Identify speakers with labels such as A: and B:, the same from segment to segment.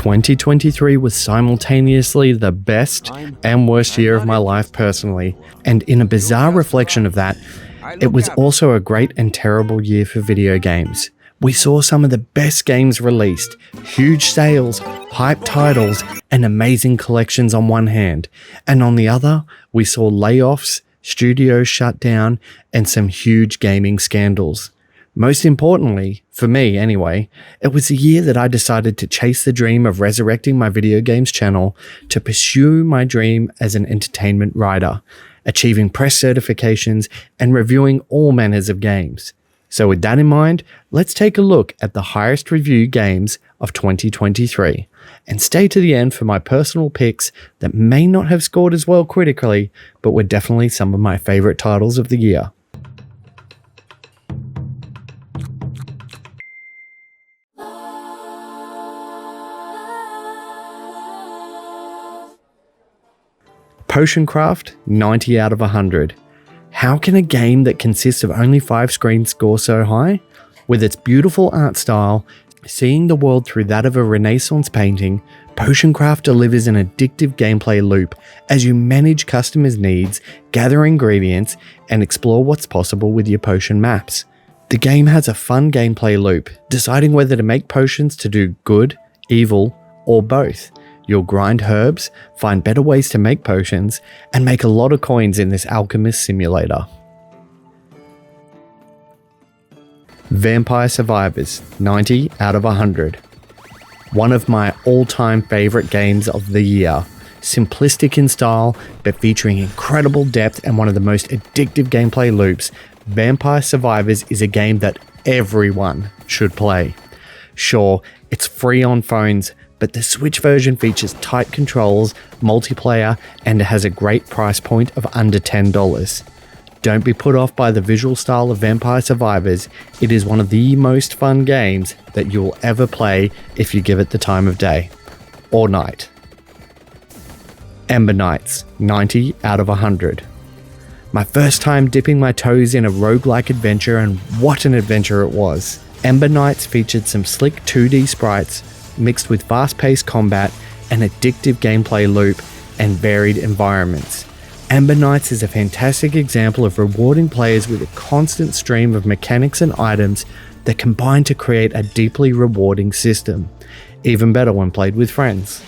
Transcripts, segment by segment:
A: 2023 was simultaneously the best and worst year of my life personally, and in a bizarre reflection of that, it was also a great and terrible year for video games. We saw some of the best games released, huge sales, hype titles, and amazing collections on one hand, and on the other, we saw layoffs, studios shut down, and some huge gaming scandals. Most importantly, for me anyway, it was the year that I decided to chase the dream of resurrecting my video games channel to pursue my dream as an entertainment writer, achieving press certifications and reviewing all manners of games. So with that in mind, let's take a look at the highest reviewed games of 2023 and stay to the end for my personal picks that may not have scored as well critically, but were definitely some of my favorite titles of the year. Potioncraft, 90 out of 100. How can a game that consists of only 5 screens score so high? With its beautiful art style, seeing the world through that of a Renaissance painting, Potioncraft delivers an addictive gameplay loop as you manage customers' needs, gather ingredients, and explore what's possible with your potion maps. The game has a fun gameplay loop, deciding whether to make potions to do good, evil, or both. You'll grind herbs, find better ways to make potions, and make a lot of coins in this alchemist simulator. Vampire Survivors, 90 out of 100. One of my all-time favorite games of the year. Simplistic in style, but featuring incredible depth and one of the most addictive gameplay loops, Vampire Survivors is a game that everyone should play. Sure, it's free on phones, but the Switch version features tight controls, multiplayer, and it has a great price point of under $10. Don't be put off by the visual style of Vampire Survivors. It is one of the most fun games that you'll ever play if you give it the time of day or night. Ember Knights, 90 out of 100. My first time dipping my toes in a roguelike adventure, and what an adventure it was. Ember Knights featured some slick 2D sprites mixed with fast-paced combat, an addictive gameplay loop, and varied environments. Ember Knights is a fantastic example of rewarding players with a constant stream of mechanics and items that combine to create a deeply rewarding system. Even better when played with friends.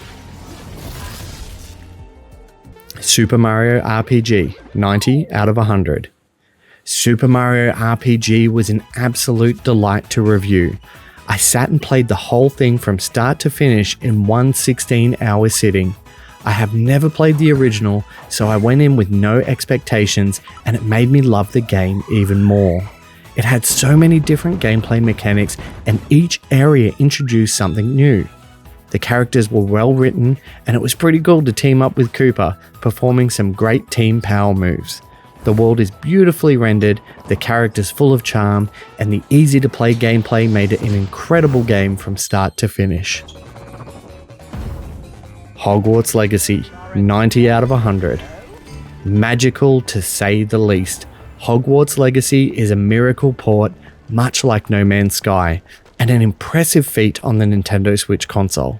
A: Super Mario RPG, 90 out of 100. Super Mario RPG was an absolute delight to review. I sat and played the whole thing from start to finish in one 16-hour sitting. I have never played the original, so I went in with no expectations, and it made me love the game even more. It had so many different gameplay mechanics, and each area introduced something new. The characters were well written, and it was pretty cool to team up with Koopa, performing some great team power moves. The world is beautifully rendered, the characters full of charm, and the easy to play gameplay made it an incredible game from start to finish. Hogwarts Legacy, 90 out of 100. Magical to say the least, Hogwarts Legacy is a miracle port, much like No Man's Sky, and an impressive feat on the Nintendo Switch console.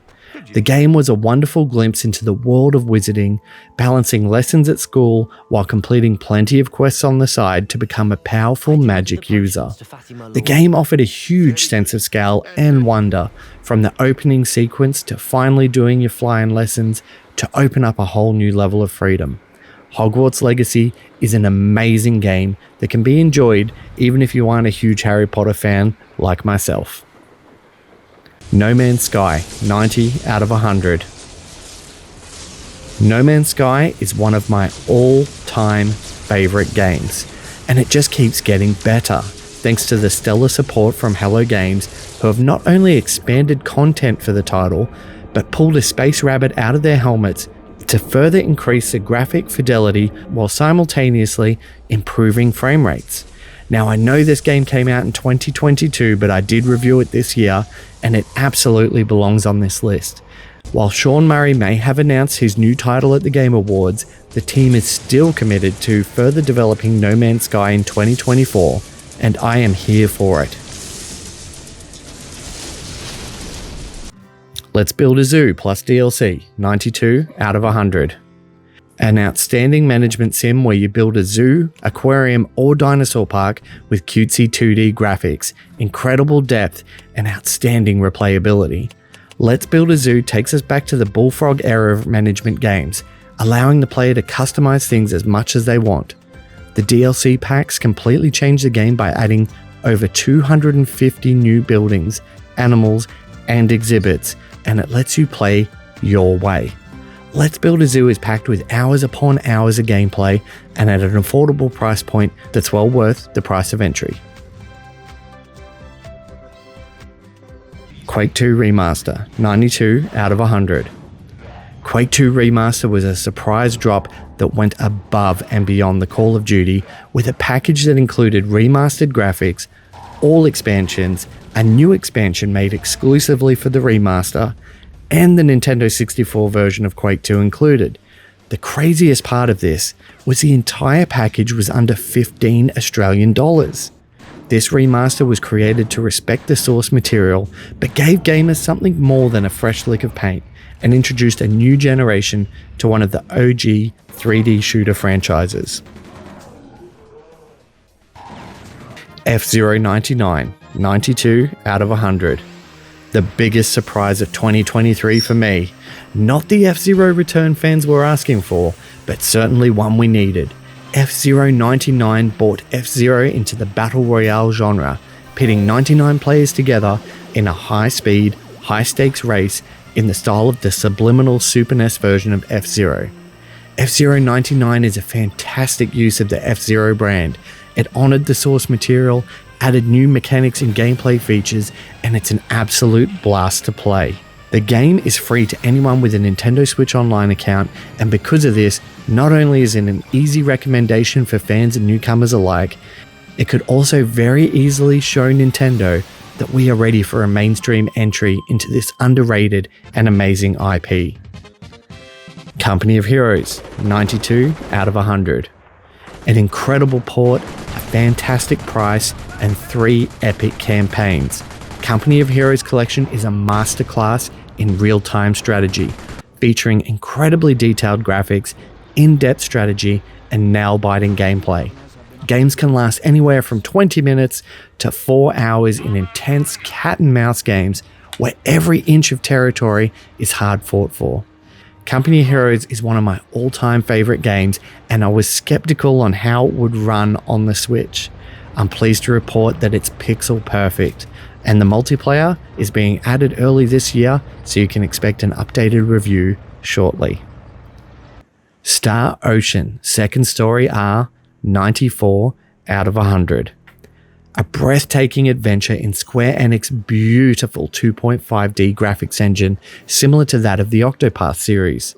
A: The game was a wonderful glimpse into the world of wizarding, balancing lessons at school while completing plenty of quests on the side to become a powerful magic user. The game offered a huge sense of scale and wonder, from the opening sequence to finally doing your flying lessons to open up a whole new level of freedom. Hogwarts Legacy is an amazing game that can be enjoyed even if you aren't a huge Harry Potter fan like myself. No Man's Sky, 90 out of 100. No Man's Sky is one of my all-time favorite games, and it just keeps getting better, thanks to the stellar support from Hello Games, who have not only expanded content for the title, but pulled a space rabbit out of their helmets to further increase the graphic fidelity while simultaneously improving frame rates. Now, I know this game came out in 2022, but I did review it this year, and it absolutely belongs on this list. While Sean Murray may have announced his new title at the Game Awards, the team is still committed to further developing No Man's Sky in 2024, and I am here for it. Let's Build a Zoo plus DLC, 92 out of 100. An outstanding management sim where you build a zoo, aquarium, or dinosaur park with cutesy 2D graphics, incredible depth, and outstanding replayability. Let's Build a Zoo takes us back to the Bullfrog era of management games, allowing the player to customize things as much as they want. The DLC packs completely change the game by adding over 250 new buildings, animals, and exhibits, and it lets you play your way. Let's Build a Zoo is packed with hours upon hours of gameplay and at an affordable price point that's well worth the price of entry. Quake 2 Remaster, 92 out of 100. Quake 2 Remaster was a surprise drop that went above and beyond the Call of Duty with a package that included remastered graphics, all expansions, a new expansion made exclusively for the remaster, and the Nintendo 64 version of Quake 2 included. The craziest part of this was the entire package was under 15 Australian dollars. This remaster was created to respect the source material, but gave gamers something more than a fresh lick of paint, and introduced a new generation to one of the OG 3D shooter franchises. F-Zero 99, 92 out of 100. The biggest surprise of 2023 for me. Not the F-Zero return fans were asking for, but certainly one we needed. F-Zero 99 brought F-Zero into the Battle Royale genre, pitting 99 players together in a high-speed, high-stakes race in the style of the subliminal Super NES version of F-Zero. F-Zero 99 is a fantastic use of the F-Zero brand. It honoured the source material, added new mechanics and gameplay features, and it's an absolute blast to play. The game is free to anyone with a Nintendo Switch Online account, and because of this, not only is it an easy recommendation for fans and newcomers alike, it could also very easily show Nintendo that we are ready for a mainstream entry into this underrated and amazing IP. Company of Heroes, 92 out of 100. An incredible port, a fantastic price, and 3 epic campaigns. Company of Heroes Collection is a masterclass in real-time strategy, featuring incredibly detailed graphics, in-depth strategy, and nail-biting gameplay. Games can last anywhere from 20 minutes to 4 hours in intense cat-and-mouse games where every inch of territory is hard fought for. Company of Heroes is one of my all-time favorite games, and I was skeptical on how it would run on the Switch. I'm pleased to report that it's pixel perfect, and the multiplayer is being added early this year, so you can expect an updated review shortly. Star Ocean Second Story R, 94 out of 100. A breathtaking adventure in Square Enix's beautiful 2.5D graphics engine, similar to that of the Octopath series.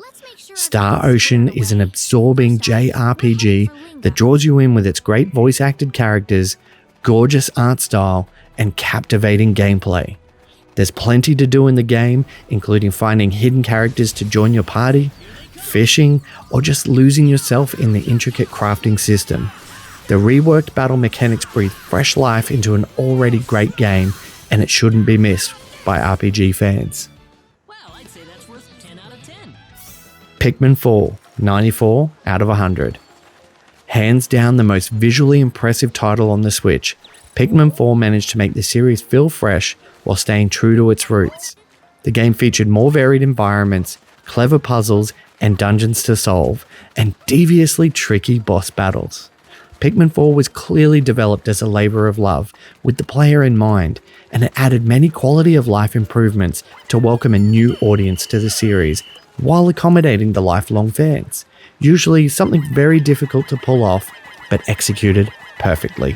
A: Star Ocean is an absorbing JRPG that draws you in with its great voice-acted characters, gorgeous art style, and captivating gameplay. There's plenty to do in the game, including finding hidden characters to join your party, fishing, or just losing yourself in the intricate crafting system. The reworked battle mechanics breathe fresh life into an already great game, and it shouldn't be missed by RPG fans.
B: Wow, I'd say that's worth 10 out of 10.
A: Pikmin 4, 94 out of 100. Hands down the most visually impressive title on the Switch, Pikmin 4 managed to make the series feel fresh while staying true to its roots. The game featured more varied environments, clever puzzles and dungeons to solve, and deviously tricky boss battles. Pikmin 4 was clearly developed as a labour of love, with the player in mind, and it added many quality of life improvements to welcome a new audience to the series, while accommodating the lifelong fans. Usually something very difficult to pull off, but executed perfectly.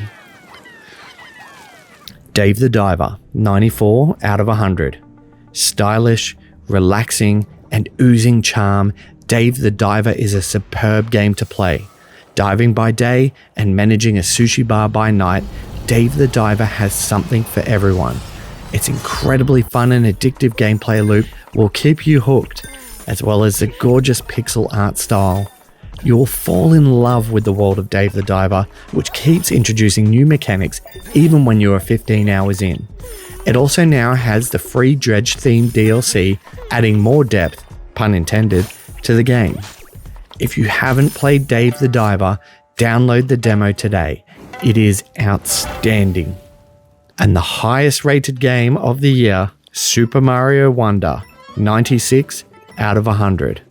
A: Dave the Diver, 94 out of 100. Stylish, relaxing, and oozing charm, Dave the Diver is a superb game to play. Diving by day and managing a sushi bar by night, Dave the Diver has something for everyone. Its incredibly fun and addictive gameplay loop will keep you hooked, as well as the gorgeous pixel art style. You will fall in love with the world of Dave the Diver, which keeps introducing new mechanics even when you are 15 hours in. It also now has the free Dredge themed DLC, adding more depth, pun intended, to the game. If you haven't played Dave the Diver, download the demo today. It is outstanding. And the highest rated game of the year, Super Mario Wonder, 96 out of 100.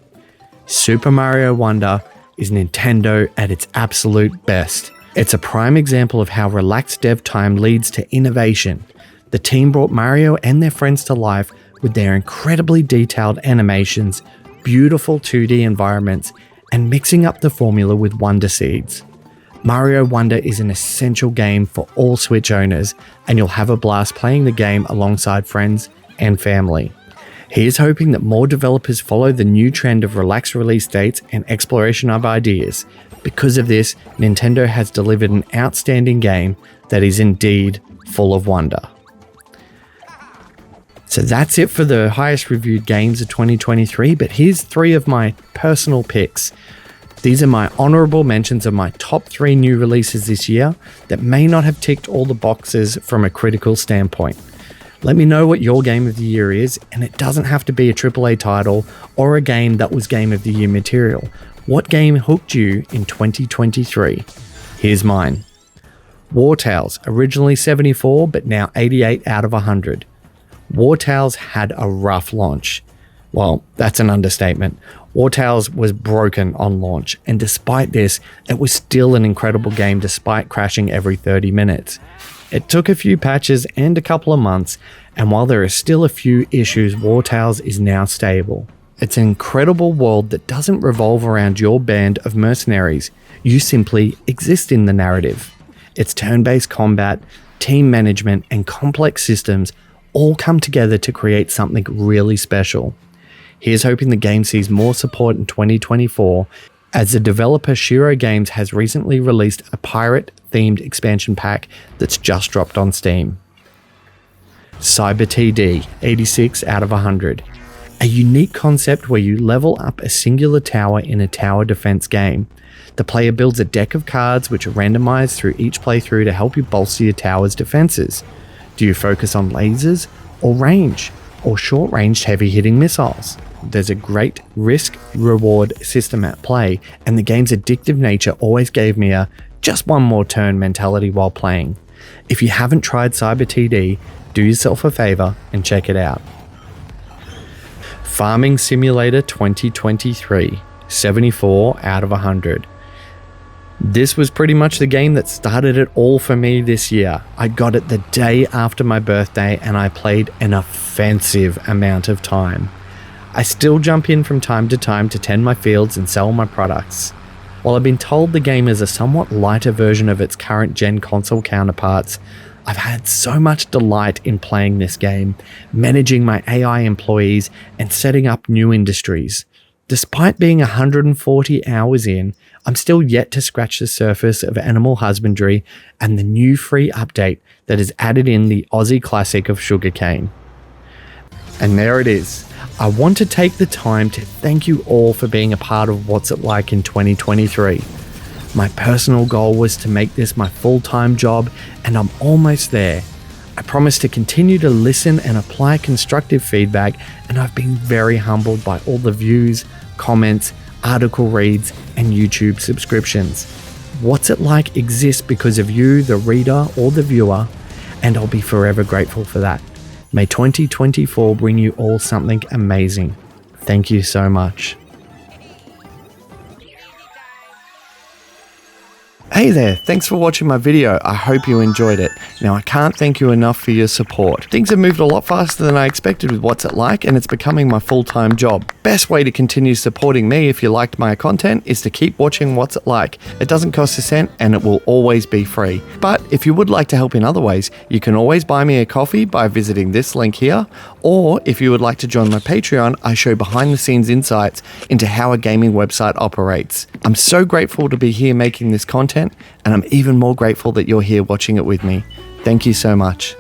A: Super Mario Wonder is Nintendo at its absolute best. It's a prime example of how relaxed dev time leads to innovation. The team brought Mario and their friends to life with their incredibly detailed animations, beautiful 2D environments, and mixing up the formula with Wonder Seeds. Mario Wonder is an essential game for all Switch owners, and you'll have a blast playing the game alongside friends and family. He is hoping that more developers follow the new trend of relaxed release dates and exploration of ideas. Because of this, Nintendo has delivered an outstanding game that is indeed full of wonder. So that's it for the highest reviewed games of 2023, but here's 3 of my personal picks. These are my honorable mentions of my top 3 new releases this year that may not have ticked all the boxes from a critical standpoint. Let me know what your game of the year is, and it doesn't have to be a AAA title or a game that was game of the year material. What game hooked you in 2023? Here's mine. War Tales, originally 74 but now 88 out of 100. War Tales had a rough launch. Well, that's an understatement. War Tales was broken on launch, and despite this, it was still an incredible game despite crashing every 30 minutes. It took a few patches and a couple of months, and while there are still a few issues, War Tales is now stable. It's an incredible world that doesn't revolve around your band of mercenaries. You simply exist in the narrative. Its turn-based combat, team management, and complex systems all come together to create something really special. Here's hoping the game sees more support in 2024, as the developer Shiro Games has recently released a pirate-themed expansion pack that's just dropped on Steam. Cyber TD, 86 out of 100. A unique concept where you level up a singular tower in a tower defense game. The player builds a deck of cards which are randomized through each playthrough to help you bolster your tower's defenses. Do you focus on lasers or range, or short-ranged heavy-hitting missiles? There's a great risk-reward system at play, and the game's addictive nature always gave me a just one more turn mentality while playing. If you haven't tried Cyber TD, do yourself a favor and check it out. Farming Simulator 2023, 74 out of 100. This was pretty much the game that started it all for me this year. I got it the day after my birthday and I played an offensive amount of time. I still jump in from time to time to tend my fields and sell my products. While I've been told the game is a somewhat lighter version of its current gen console counterparts, I've had so much delight in playing this game, managing my AI employees and setting up new industries. Despite being 140 hours in, I'm still yet to scratch the surface of animal husbandry and the new free update that is added in the Aussie classic of sugarcane. And there it is. I want to take the time to thank you all for being a part of What's It Like in 2023. My personal goal was to make this my full-time job, and I'm almost there. I promise to continue to listen and apply constructive feedback, and I've been very humbled by all the views, comments, article reads, and YouTube subscriptions. What's It Like exists because of you, the reader or the viewer, and I'll be forever grateful for that. May 2024 bring you all something amazing. Thank you so much. Hey there, thanks for watching my video. I hope you enjoyed it. Now, I can't thank you enough for your support. Things have moved a lot faster than I expected with What's It Like, and it's becoming my full-time job. Best way to continue supporting me if you liked my content is to keep watching What's It Like. It doesn't cost a cent and it will always be free. But if you would like to help in other ways, you can always buy me a coffee by visiting this link here, or if you would like to join my Patreon, I show behind-the-scenes insights into how a gaming website operates. I'm so grateful to be here making this content, and I'm even more grateful that you're here watching it with me. Thank you so much.